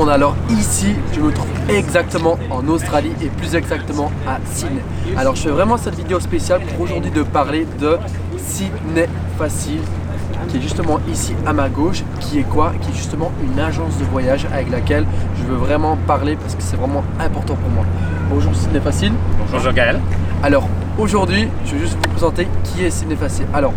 monde. Alors ici, je me trouve exactement en Australie et plus exactement à Sydney. Alors je fais vraiment cette vidéo spéciale pour aujourd'hui de parler de Sydney Facile, qui est justement ici à ma gauche, qui est quoi? Qui est justement une agence de voyage avec laquelle je veux vraiment parler parce que c'est vraiment important pour moi. Bonjour Sydney Facile. Bonjour Gaël. Alors aujourd'hui, je vais juste vous présenter qui est Sydney Facile. Alors,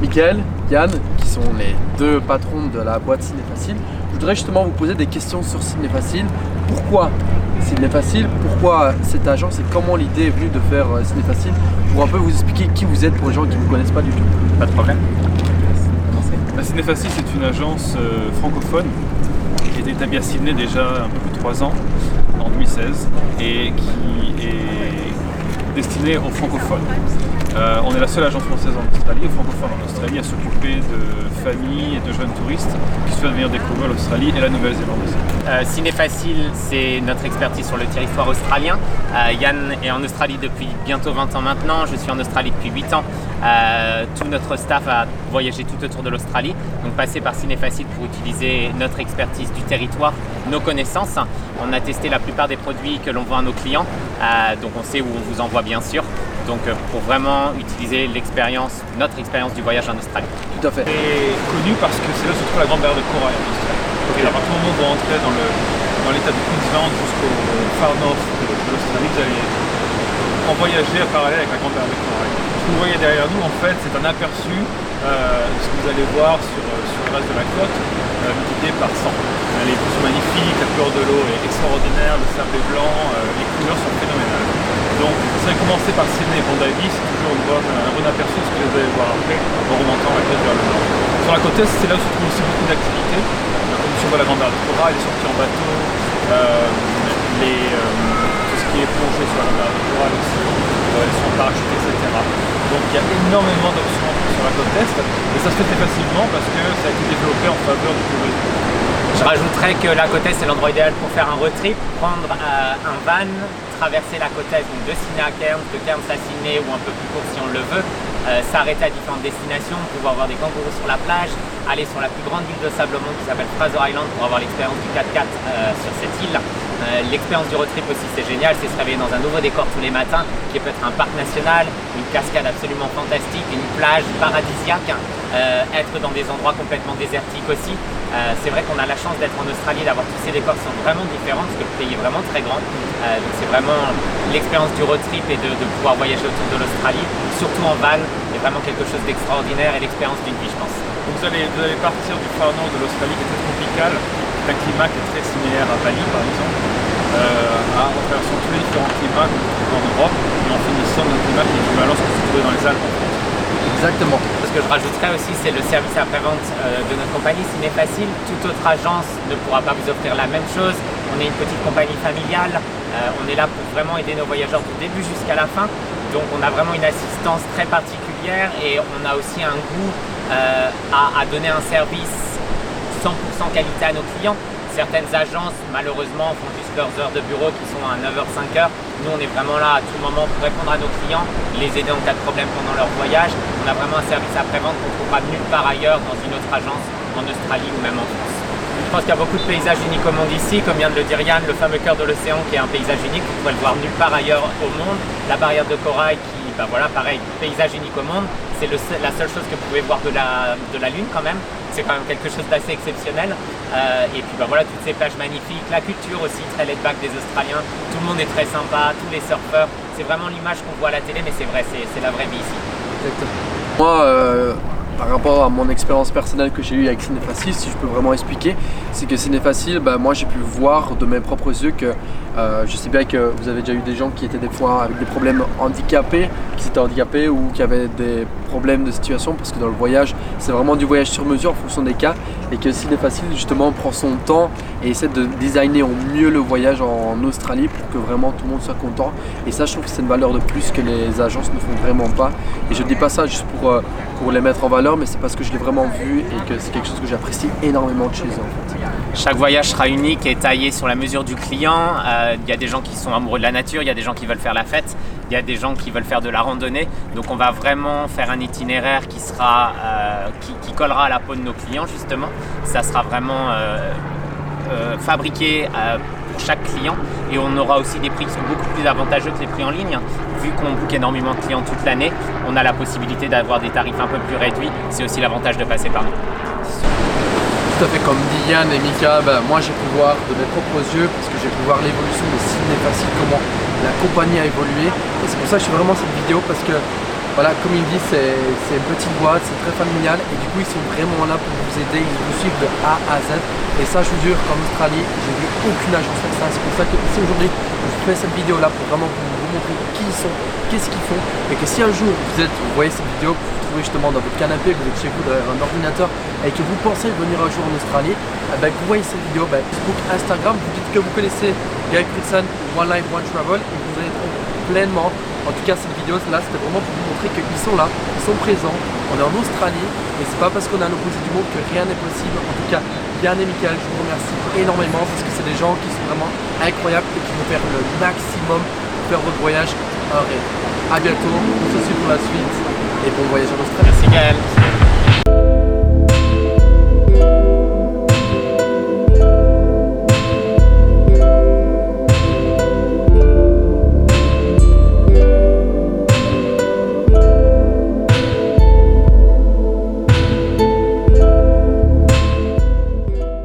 Mickaël, Yann, qui sont les deux patrons de la boîte Sydney Facile, je voudrais justement vous poser des questions sur Sydney Facile. Pourquoi Sydney Facile? Pourquoi cette agence et comment l'idée est venue de faire Sydney Facile? Pour un peu vous expliquer qui vous êtes pour les gens qui ne vous connaissent pas du tout. Pas de problème. Sydney Facile, c'est une agence francophone qui est établie à Sydney déjà un peu plus de 3 ans, en 2016, et qui est destinée aux francophones. On est la seule agence française en Australie, aux francophones en Australie, à s'occuper de familles et de jeunes touristes qui souhaitent venir découvrir l'Australie et la Nouvelle-Zélande aussi. Sydney Facile, c'est notre expertise sur le territoire australien. Yann est en Australie depuis bientôt 20 ans maintenant, je suis en Australie depuis 8 ans. Tout notre staff a voyagé tout autour de l'Australie, donc passer par Sydney Facile pour utiliser notre expertise du territoire, nos connaissances. On a testé la plupart des produits que l'on vend à nos clients, donc on sait où on vous envoie bien sûr. Donc pour vraiment utiliser notre expérience du voyage en Australie. Tout à fait. C'est connu parce que c'est là où se trouve la grande barrière de corail en Australie. Okay. Et à partir du moment où vous rentrez dans l'état de Queensland jusqu'au far north de l'Australie, vous allez en voyager en parallèle avec la grande barrière de corail. Ce que vous voyez derrière nous, en fait, c'est un aperçu de ce que vous allez voir sur le reste de la côte, multiplié par 100. Les vues sont magnifiques, la couleur de l'eau est extraordinaire, le sable est blanc, les couleurs sont phénoménales. Donc, ça va commencer par Sydney et Bondi, c'est toujours un bon aperçu de ce que vous allez voir après, en remontant la côte vers le nord. Sur la côte est, c'est là où se trouvent aussi beaucoup d'activités, comme sur la grande barrière de corail, les sorties en bateau, tout ce qui est plongé sur la grande barrière de corail aussi, les sauts en parachute, etc. Donc, il y a énormément d'options sur la côte est, et ça se fait très facilement parce que ça a été développé en faveur du tourisme. Je rajouterais que la côte est, c'est l'endroit idéal pour faire un road trip, prendre un van, traverser la côte est, donc de Sydney à Cairns, de Cairns à Sydney ou un peu plus court si on le veut, s'arrêter à différentes destinations, pouvoir voir des kangourous sur la plage, aller sur la plus grande île de sable au monde qui s'appelle Fraser Island pour avoir l'expérience du 4x4 sur cette île. L'expérience du road trip aussi c'est génial, c'est se réveiller dans un nouveau décor tous les matins qui peut être un parc national, une cascade absolument fantastique, une plage paradisiaque, être dans des endroits complètement désertiques aussi. C'est vrai qu'on a la chance d'être en Australie, d'avoir tous ces décors qui sont vraiment différents parce que le pays est vraiment très grand. Donc c'est vraiment l'expérience du road trip et de pouvoir voyager autour de l'Australie, surtout en van, est vraiment quelque chose d'extraordinaire et l'expérience d'une vie je pense. Vous allez partir du far nord de l'Australie qui est très tropical, c'est un climat qui est très similaire à Bali par exemple, en traversant tous les différents climats que vous trouvez en Europe et en finissant dans un climat qui est équivalent à ce que vous trouvez dans les Alpes en France. Exactement. Ce que je rajouterais aussi, c'est le service après-vente de notre compagnie Sydney Facile. Toute autre agence ne pourra pas vous offrir la même chose. On est une petite compagnie familiale. On est là pour vraiment aider nos voyageurs du début jusqu'à la fin. Donc on a vraiment une assistance très particulière et on a aussi un goût à donner un service 100% qualité à nos clients. Certaines agences, malheureusement, font juste leurs heures de bureau qui sont à 9h, 5h. Nous, on est vraiment là à tout moment pour répondre à nos clients, les aider en cas de problème pendant leur voyage. On a vraiment un service après-vente qu'on ne trouvera nulle part ailleurs dans une autre agence, en Australie ou même en France. Je pense qu'il y a beaucoup de paysages uniques au monde ici, comme vient de le dire Yann, le fameux cœur de l'océan qui est un paysage unique, vous pouvez le voir nulle part ailleurs au monde. La barrière de corail qui, voilà, pareil, paysage unique au monde. C'est la seule chose que vous pouvez voir de la Lune quand même. C'est quand même quelque chose d'assez exceptionnel. Et puis voilà, toutes ces plages magnifiques, la culture aussi très laid back des Australiens. Tout le monde est très sympa, tous les surfeurs. C'est vraiment l'image qu'on voit à la télé, mais c'est vrai, c'est la vraie vie ici. Exactement. Moi, par rapport à mon expérience personnelle que j'ai eue avec Sydney Facile, si je peux vraiment expliquer, c'est que Sydney Facile, moi j'ai pu voir de mes propres yeux que je sais bien que vous avez déjà eu des gens qui étaient des fois avec des problèmes handicapés, qui s'étaient handicapés ou qui avaient des problèmes de situation, parce que dans le voyage, c'est vraiment du voyage sur mesure en fonction des cas, et que Sydney Facile justement prend son temps et essaie de designer au mieux le voyage en Australie pour que vraiment tout le monde soit content. Et ça, je trouve que c'est une valeur de plus que les agences ne font vraiment pas. Et je ne dis pas ça juste pour les mettre en valeur, mais c'est parce que je l'ai vraiment vu et que c'est quelque chose que j'apprécie énormément de chez eux en fait. Chaque voyage sera unique et taillé sur la mesure du client. Il y a des gens qui sont amoureux de la nature, il y a des gens qui veulent faire la fête, il y a des gens qui veulent faire de la randonnée. Donc on va vraiment faire un itinéraire qui sera qui collera à la peau de nos clients justement. Ça sera vraiment fabriqués pour chaque client, et on aura aussi des prix qui sont beaucoup plus avantageux que les prix en ligne. Vu qu'on book énormément de clients toute l'année, on a la possibilité d'avoir des tarifs un peu plus réduits. C'est aussi l'avantage de passer par nous. Tout à fait, comme dit Yann et Mika, moi j'ai pu voir de mes propres yeux, parce que j'ai pu voir l'évolution de Ciné-Facile, comment la compagnie a évolué. Et c'est pour ça que je fais vraiment cette vidéo, parce que voilà, comme il dit, c'est une petite boîte, c'est très familial, et du coup ils sont vraiment là pour vous aider, ils vous suivent de A à Z. Et ça, je vous jure qu'en Australie, j'ai vu aucune agence faire ça. C'est pour ça que ici aujourd'hui, je fais cette vidéo là pour vraiment vous montrer qui ils sont, qu'est-ce qu'ils font, et que si un jour vous voyez cette vidéo, vous trouvez justement dans votre canapé, vous êtes chez vous derrière un ordinateur, et que vous pensez venir un jour en Australie, que vous voyez cette vidéo, Facebook, Instagram, vous dites que vous connaissez Guy Critson, One Life, One Travel, et vous aideront pleinement. En tout cas, cette vidéo là, c'était vraiment pour vous montrer qu'ils sont là, ils sont présents, on est en Australie, et c'est pas parce qu'on est à l'opposé du monde que rien n'est possible. En tout cas, Yann et Michael, je vous remercie énormément parce que c'est des gens qui sont vraiment incroyables et qui vont faire le maximum pour faire votre voyage un rêve. A bientôt, on se suit pour la suite et bon voyage en Australie. Merci Gaël.